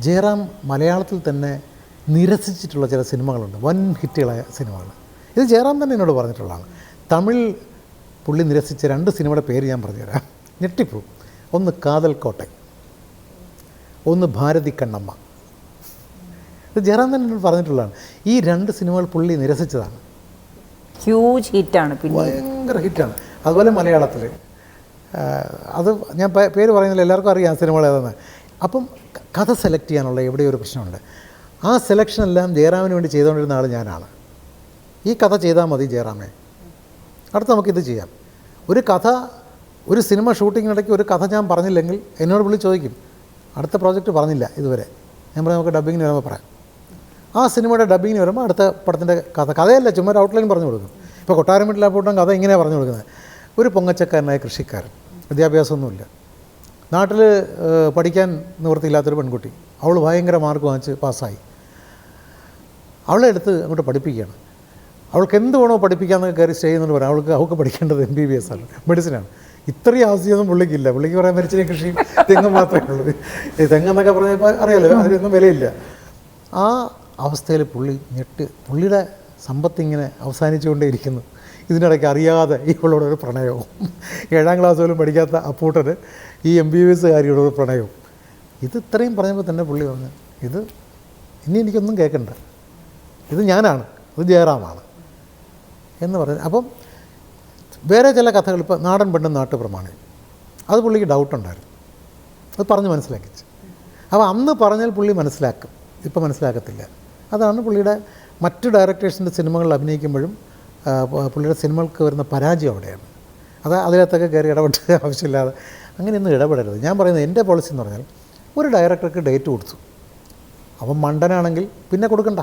ജയറാം മലയാളത്തിൽ തന്നെ നിരസിച്ചിട്ടുള്ള ചില സിനിമകളുണ്ട്, വൻ ഹിറ്റുകളായ സിനിമകൾ. ഇത് ജയറാം തന്നെ എന്നോട് പറഞ്ഞിട്ടുള്ളതാണ്. തമിഴ് പുള്ളി നിരസിച്ച 2 സിനിമയുടെ പേര് ഞാൻ പറഞ്ഞുതരാം, ഞെട്ടിപ്പോവും. ഒന്ന് കാതൽ കോട്ടൈ, ഒന്ന് ഭാരതി കണ്ണമ്മ. ഇത് ജയറാം തന്നെ എന്നോട് പറഞ്ഞിട്ടുള്ളതാണ്. ഈ 2 സിനിമകൾ പുള്ളി നിരസിച്ചതാണ്. ഹ്യൂജ് ഹിറ്റാണ്, ഭയങ്കര ഹിറ്റാണ്. അതുപോലെ മലയാളത്തിൽ അത് ഞാൻ പേര് പറയുന്നില്ല, എല്ലാവർക്കും അറിയാം സിനിമകൾ ഏതെന്ന്. അപ്പം കഥ സെലക്ട് ചെയ്യാനുള്ള എവിടെയൊരു പ്രശ്നമുണ്ട്. ആ സെലക്ഷനെല്ലാം ജയറാമിന് വേണ്ടി ചെയ്തുകൊണ്ടിരുന്ന ആൾ ഞാനാണ്. ഈ കഥ ചെയ്താൽ മതി ജയറാമേ, അടുത്ത് നമുക്കിത് ചെയ്യാം. ഒരു കഥ, ഒരു സിനിമ ഷൂട്ടിങ്ങിനിടയ്ക്ക് ഒരു കഥ ഞാൻ പറഞ്ഞില്ലെങ്കിൽ എന്നോട് പുള്ളി ചോദിക്കും, അടുത്ത പ്രോജക്റ്റ് പറഞ്ഞില്ല ഇതുവരെ. ഞാൻ പറയാം നമുക്ക് ഡബ്ബിങ്ങിന് വരുമ്പോൾ പറയാം. ആ സിനിമയുടെ ഡബ്ബിങ്ങിന് വരുമ്പോൾ അടുത്ത പടത്തിൻ്റെ കഥയല്ല, ചുമ്മാ ഒരു ഔട്ട്ലൈൻ പറഞ്ഞു കൊടുക്കും. ഇപ്പോൾ കൊട്ടാരം വീട്ടിലാപ്പോട്ടും കഥ ഇങ്ങനെയാണ് പറഞ്ഞു കൊടുക്കുന്നത്. ഒരു പൊങ്ങച്ചക്കാരനായ കൃഷിക്കാരൻ, വിദ്യാഭ്യാസമൊന്നുമില്ല, നാട്ടിൽ പഠിക്കാൻ നിവൃത്തിയില്ലാത്തൊരു പെൺകുട്ടി. അവൾ ഭയങ്കര മാർക്ക് വാങ്ങിച്ച് പാസ്സായി. അവളെ എടുത്ത് അങ്ങോട്ട് പഠിപ്പിക്കുകയാണ്. അവൾക്ക് എന്ത് വേണോ പഠിപ്പിക്കാമെന്നൊക്കെ കയറി സ്റ്റേ ചെയ്യുന്നുണ്ട് പറയാം. അവൾക്ക് പഠിക്കേണ്ടത് MBBS ആണ്, മെഡിസിനാണ്. ഇത്രയും ആവശ്യമൊന്നും പുള്ളിക്കില്ല. പുള്ളിക്ക് പറയാൻ മരിച്ചിനെ കൃഷിയും തെങ്ങും മാത്രമേ ഉള്ളൂ. ഈ തെങ്ങെന്നൊക്കെ പറഞ്ഞപ്പോൾ അറിയാലോ, അതിനൊന്നും വിലയില്ല. ആ അവസ്ഥയിൽ പുള്ളി പുള്ളിയുടെ സമ്പത്തിങ്ങനെ അവസാനിച്ചുകൊണ്ടേയിരിക്കുന്നു. ഇതിനിടയ്ക്ക് അറിയാതെ ഇവളോടൊരു പ്രണയവും, 7ാം ക്ലാസ് പോലും പഠിക്കാത്ത അപ്പൂട്ടന് ഈ MBBS കാര്യോടൊരു പ്രണയവും. ഇത് ഇത്രയും പറഞ്ഞപ്പോൾ തന്നെ പുള്ളി പറഞ്ഞു, ഇത് ഇനി എനിക്കൊന്നും കേൾക്കണ്ട, ഇത് ഞാനാണ്, ഇത് ജയറാമാണ് എന്ന് പറഞ്ഞു. അപ്പം വേറെ ചില കഥകൾ, ഇപ്പോൾ നാടൻ പെണ്ണും നാട്ടുപ്രമാണി, അത് പുള്ളിക്ക് ഡൗട്ടുണ്ടായിരുന്നു. അത് പറഞ്ഞ് മനസ്സിലാക്കിച്ച്. അപ്പോൾ അന്ന് പറഞ്ഞാൽ പുള്ളി മനസ്സിലാക്കും, ഇപ്പം മനസ്സിലാക്കത്തില്ല. അതാണ് പുള്ളിയുടെ മറ്റു ഡയറക്ടേഴ്സിൻ്റെ സിനിമകളിൽ അഭിനയിക്കുമ്പോഴും പുള്ളിയുടെ സിനിമകൾക്ക് വരുന്ന പരാജയം അവിടെയാണ്. അതിനകത്തൊക്കെ കയറി ഇടപെട്ട് ആവശ്യമില്ലാതെ അങ്ങനെയൊന്നും ഇടപെടരുത്. ഞാൻ പറയുന്നത്, എൻ്റെ പോളിസി എന്ന് പറഞ്ഞാൽ, ഒരു ഡയറക്ടർക്ക് ഡേറ്റ് കൊടുത്തു, അവൻ മണ്ടനാണെങ്കിൽ പിന്നെ കൊടുക്കണ്ട.